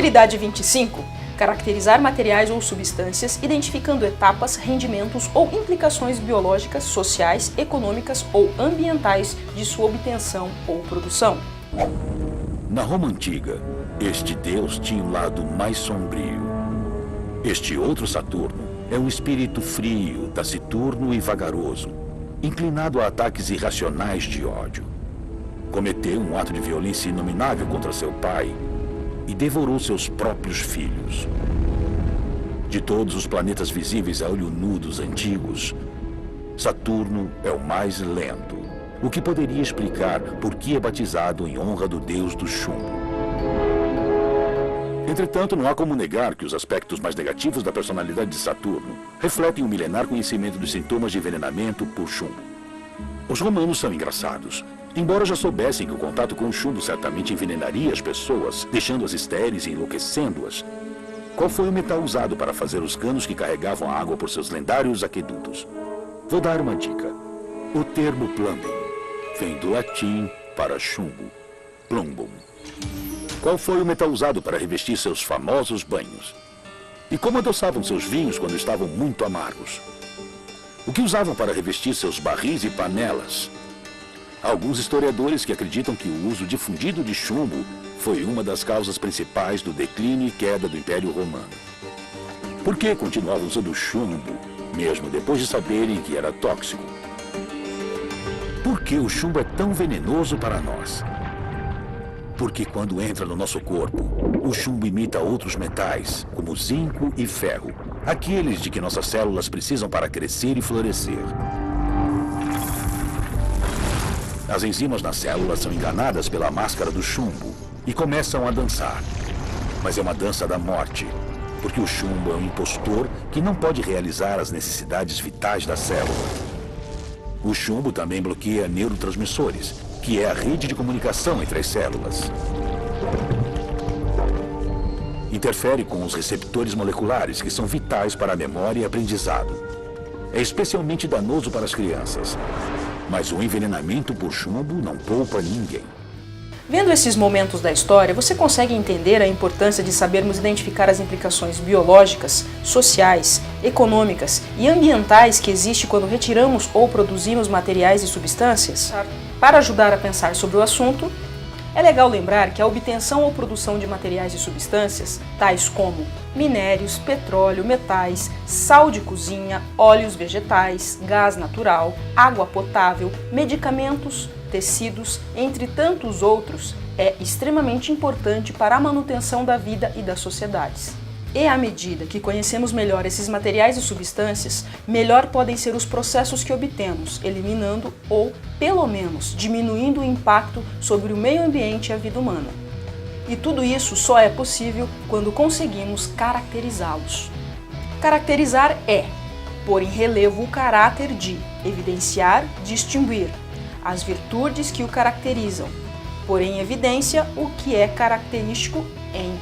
Habilidade 25. Caracterizar materiais ou substâncias, identificando etapas, rendimentos ou implicações biológicas, sociais, econômicas ou ambientais de sua obtenção ou produção. Na Roma Antiga, este deus tinha um lado mais sombrio. Este outro Saturno é um espírito frio, taciturno e vagaroso, inclinado a ataques irracionais de ódio. Cometeu um ato de violência inominável contra seu pai e devorou seus próprios filhos. De todos os planetas visíveis a olho nu dos antigos, Saturno é o mais lento, o que poderia explicar por que é batizado em honra do deus do chumbo. Entretanto, não há como negar que os aspectos mais negativos da personalidade de Saturno refletem o milenar conhecimento dos sintomas de envenenamento por chumbo. Os romanos são engraçados. Embora já soubessem que o contato com o chumbo certamente envenenaria as pessoas, deixando-as estéreis e enlouquecendo-as, qual foi o metal usado para fazer os canos que carregavam a água por seus lendários aquedutos? Vou dar uma dica. O termo plumbing vem do latim para chumbo, plumbum. Qual foi o metal usado para revestir seus famosos banhos? E como adoçavam seus vinhos quando estavam muito amargos? O que usavam para revestir seus barris e panelas? Há alguns historiadores que acreditam que o uso difundido de chumbo foi uma das causas principais do declínio e queda do Império Romano. Por que continuavam usando chumbo, mesmo depois de saberem que era tóxico? Por que o chumbo é tão venenoso para nós? Porque quando entra no nosso corpo, o chumbo imita outros metais, como zinco e ferro, aqueles de que nossas células precisam para crescer e florescer. As enzimas nas células são enganadas pela máscara do chumbo e começam a dançar. Mas é uma dança da morte, porque o chumbo é um impostor que não pode realizar as necessidades vitais da célula. O chumbo também bloqueia neurotransmissores, que é a rede de comunicação entre as células. Interfere com os receptores moleculares, que são vitais para a memória e aprendizado. É especialmente danoso para as crianças. Mas o envenenamento por chumbo não poupa ninguém. Vendo esses momentos da história, você consegue entender a importância de sabermos identificar as implicações biológicas, sociais, econômicas e ambientais que existem quando retiramos ou produzimos materiais e substâncias? Para ajudar a pensar sobre o assunto, é legal lembrar que a obtenção ou produção de materiais e substâncias, tais como minérios, petróleo, metais, sal de cozinha, óleos vegetais, gás natural, água potável, medicamentos, tecidos, entre tantos outros, é extremamente importante para a manutenção da vida e das sociedades. E à medida que conhecemos melhor esses materiais e substâncias, melhor podem ser os processos que obtemos, eliminando ou, pelo menos, diminuindo o impacto sobre o meio ambiente e a vida humana. E tudo isso só é possível quando conseguimos caracterizá-los. Caracterizar é pôr em relevo o caráter de, evidenciar, distinguir, as virtudes que o caracterizam, pôr em evidência o que é característico em.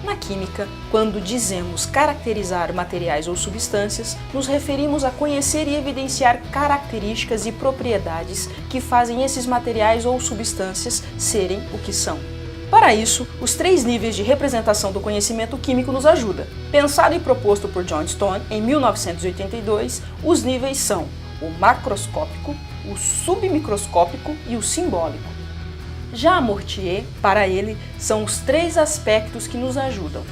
Na química, quando dizemos caracterizar materiais ou substâncias, nos referimos a conhecer e evidenciar características e propriedades que fazem esses materiais ou substâncias serem o que são. Para isso, os 3 níveis de representação do conhecimento químico nos ajudam. Pensado e proposto por John Stone em 1982, os níveis são o macroscópico, o submicroscópico e o simbólico. Já Mortier, para ele, são os 3 aspectos que nos ajudam: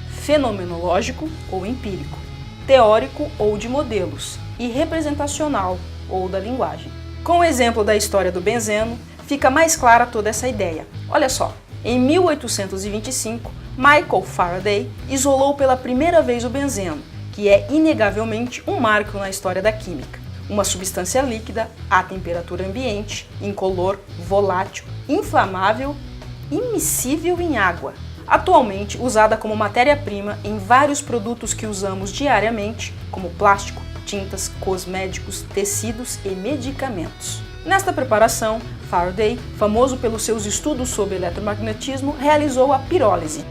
fenomenológico ou empírico, teórico ou de modelos, e representacional ou da linguagem. Com o exemplo da história do benzeno, fica mais clara toda essa ideia. Olha só, em 1825, Michael Faraday isolou pela primeira vez o benzeno, que é inegavelmente um marco na história da química. Uma substância líquida à temperatura ambiente, incolor, volátil, inflamável, immiscível em água, atualmente usada como matéria-prima em vários produtos que usamos diariamente, como plástico, tintas, cosméticos, tecidos e medicamentos. Nesta preparação, Faraday, famoso pelos seus estudos sobre eletromagnetismo, realizou a pirólise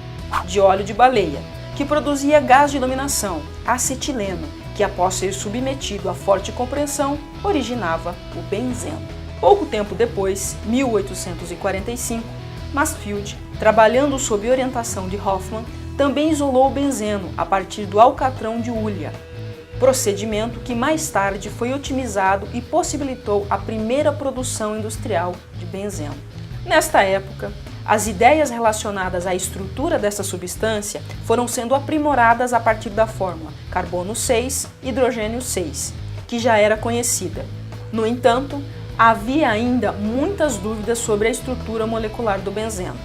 de óleo de baleia, que produzia gás de iluminação, acetileno, que após ser submetido a forte compressão, originava o benzeno. Pouco tempo depois, 1845, Mansfield, trabalhando sob orientação de Hoffman, também isolou o benzeno a partir do alcatrão de hulha, procedimento que mais tarde foi otimizado e possibilitou a primeira produção industrial de benzeno. Nesta época, as ideias relacionadas à estrutura dessa substância foram sendo aprimoradas a partir da fórmula carbono 6, hidrogênio 6, que já era conhecida. No entanto, havia ainda muitas dúvidas sobre a estrutura molecular do benzeno.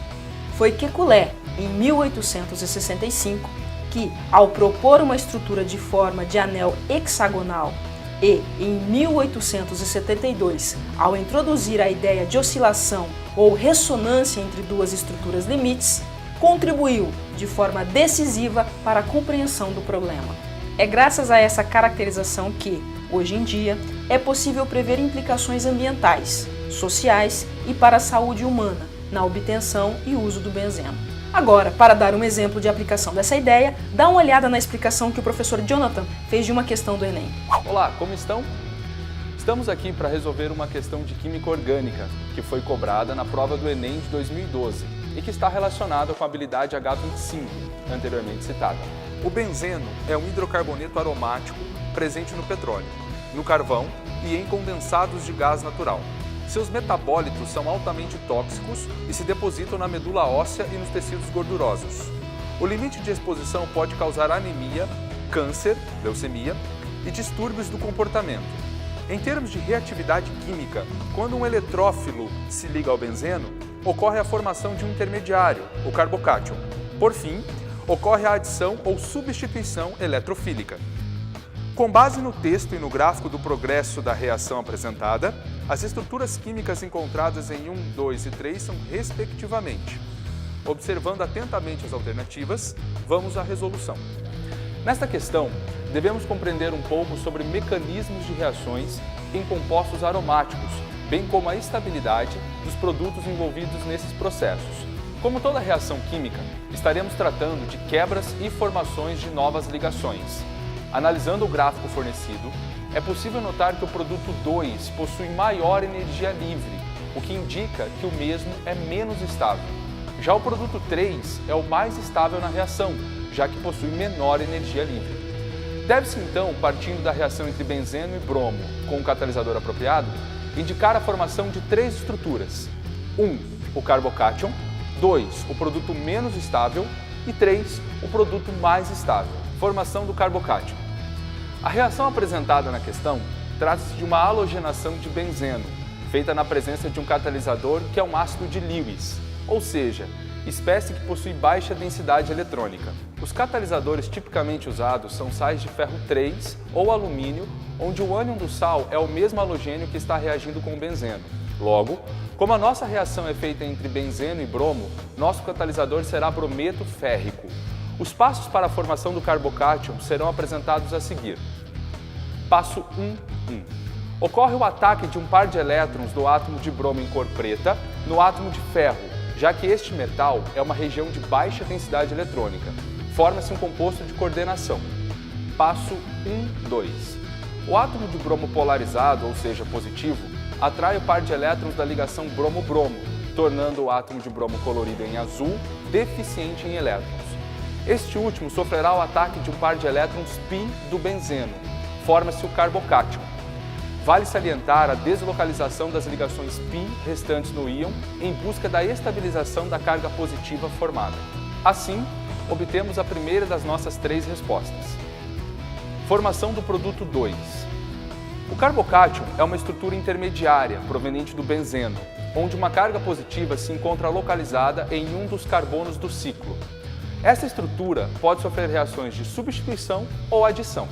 Foi Kekulé, em 1865, que, ao propor uma estrutura de forma de anel hexagonal e, em 1872, ao introduzir a ideia de oscilação ou ressonância entre duas estruturas limites, contribuiu de forma decisiva para a compreensão do problema. É graças a essa caracterização que, hoje em dia, é possível prever implicações ambientais, sociais e para a saúde humana na obtenção e uso do benzeno. Agora, para dar um exemplo de aplicação dessa ideia, dá uma olhada na explicação que o professor Jonathan fez de uma questão do Enem. Olá, como estão? Estamos aqui para resolver uma questão de química orgânica que foi cobrada na prova do Enem de 2012 e que está relacionada com a habilidade H25, anteriormente citada. O benzeno é um hidrocarboneto aromático presente no petróleo, no carvão e em condensados de gás natural. Seus metabólitos são altamente tóxicos e se depositam na medula óssea e nos tecidos gordurosos. O limite de exposição pode causar anemia, câncer, leucemia e distúrbios do comportamento. Em termos de reatividade química, quando um eletrófilo se liga ao benzeno, ocorre a formação de um intermediário, o carbocátion. Por fim, ocorre a adição ou substituição eletrofílica. Com base no texto e no gráfico do progresso da reação apresentada, as estruturas químicas encontradas em 1, 2 e 3 são respectivamente. Observando atentamente as alternativas, vamos à resolução. Nesta questão, devemos compreender um pouco sobre mecanismos de reações em compostos aromáticos, bem como a estabilidade dos produtos envolvidos nesses processos. Como toda reação química, estaremos tratando de quebras e formações de novas ligações. Analisando o gráfico fornecido, é possível notar que o produto 2 possui maior energia livre, o que indica que o mesmo é menos estável. Já o produto 3 é o mais estável na reação, já que possui menor energia livre. Deve-se então, partindo da reação entre benzeno e bromo com o catalisador apropriado, indicar a formação de 3 estruturas. 1. O carbocátion, 2. O produto menos estável e 3. O produto mais estável. Formação do carbocátion. A reação apresentada na questão trata-se de uma halogenação de benzeno, feita na presença de um catalisador que é um ácido de Lewis, ou seja, espécie que possui baixa densidade eletrônica. Os catalisadores tipicamente usados são sais de ferro 3 ou alumínio, onde o ânion do sal é o mesmo halogênio que está reagindo com o benzeno. Logo, como a nossa reação é feita entre benzeno e bromo, nosso catalisador será brometo férrico. Os passos para a formação do carbocátion serão apresentados a seguir. Passo 1.1. Ocorre o ataque de um par de elétrons do átomo de bromo em cor preta no átomo de ferro, já que este metal é uma região de baixa densidade eletrônica. Forma-se um composto de coordenação. Passo 1.2. O átomo de bromo polarizado, ou seja, positivo, atrai o par de elétrons da ligação bromo-bromo, tornando o átomo de bromo colorido em azul deficiente em elétrons. Este último sofrerá o ataque de um par de elétrons π do benzeno. Forma-se o carbocátion. Vale salientar a deslocalização das ligações π restantes no íon em busca da estabilização da carga positiva formada. Assim, obtemos a primeira das nossas 3 respostas. Formação do produto 2. O carbocátion é uma estrutura intermediária proveniente do benzeno, onde uma carga positiva se encontra localizada em um dos carbonos do ciclo. Essa estrutura pode sofrer reações de substituição ou adição.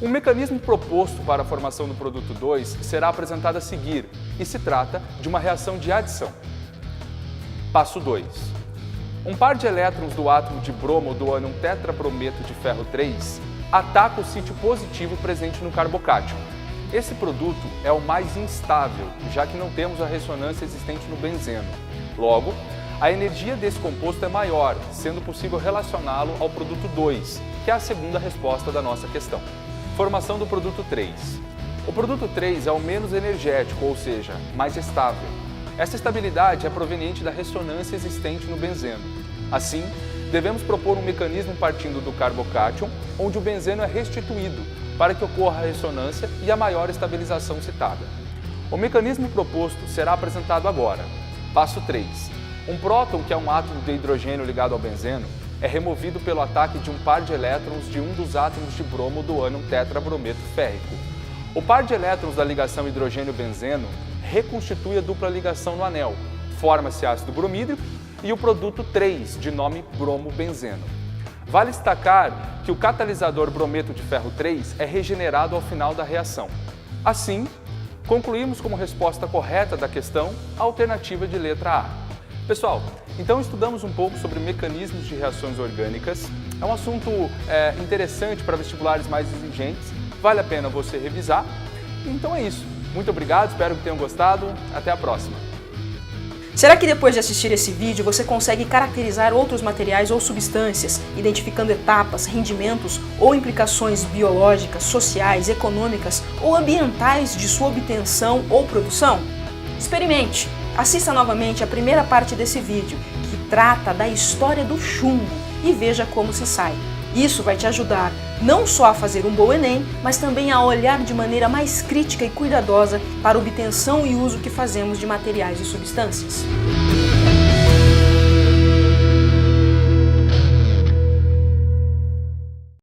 O mecanismo proposto para a formação do produto 2 será apresentado a seguir e se trata de uma reação de adição. Passo 2. Um par de elétrons do átomo de bromo do ânion tetrabrometo de ferro 3 ataca o sítio positivo presente no carbocátion. Esse produto é o mais instável, já que não temos a ressonância existente no benzeno. Logo, a energia desse composto é maior, sendo possível relacioná-lo ao produto 2, que é a segunda resposta da nossa questão. Formação do produto 3. O produto 3 é o menos energético, ou seja, mais estável. Essa estabilidade é proveniente da ressonância existente no benzeno. Assim, devemos propor um mecanismo partindo do carbocátion, onde o benzeno é restituído, para que ocorra a ressonância e a maior estabilização citada. O mecanismo proposto será apresentado agora. Passo 3. Um próton, que é um átomo de hidrogênio ligado ao benzeno, é removido pelo ataque de um par de elétrons de um dos átomos de bromo do ânion tetrabrometo férrico. O par de elétrons da ligação hidrogênio-benzeno reconstitui a dupla ligação no anel, forma-se ácido bromídrico e o produto 3, de nome bromo-benzeno. Vale destacar que o catalisador brometo de ferro 3 é regenerado ao final da reação. Assim, concluímos como resposta correta da questão a alternativa de letra A. Pessoal, então estudamos um pouco sobre mecanismos de reações orgânicas. É um assunto interessante para vestibulares mais exigentes, vale a pena você revisar. Então é isso. Muito obrigado, espero que tenham gostado. Até a próxima. Será que depois de assistir esse vídeo você consegue caracterizar outros materiais ou substâncias, identificando etapas, rendimentos ou implicações biológicas, sociais, econômicas ou ambientais de sua obtenção ou produção? Experimente! Assista novamente a primeira parte desse vídeo, que trata da história do chumbo, e veja como se sai. Isso vai te ajudar não só a fazer um bom Enem, mas também a olhar de maneira mais crítica e cuidadosa para a obtenção e uso que fazemos de materiais e substâncias.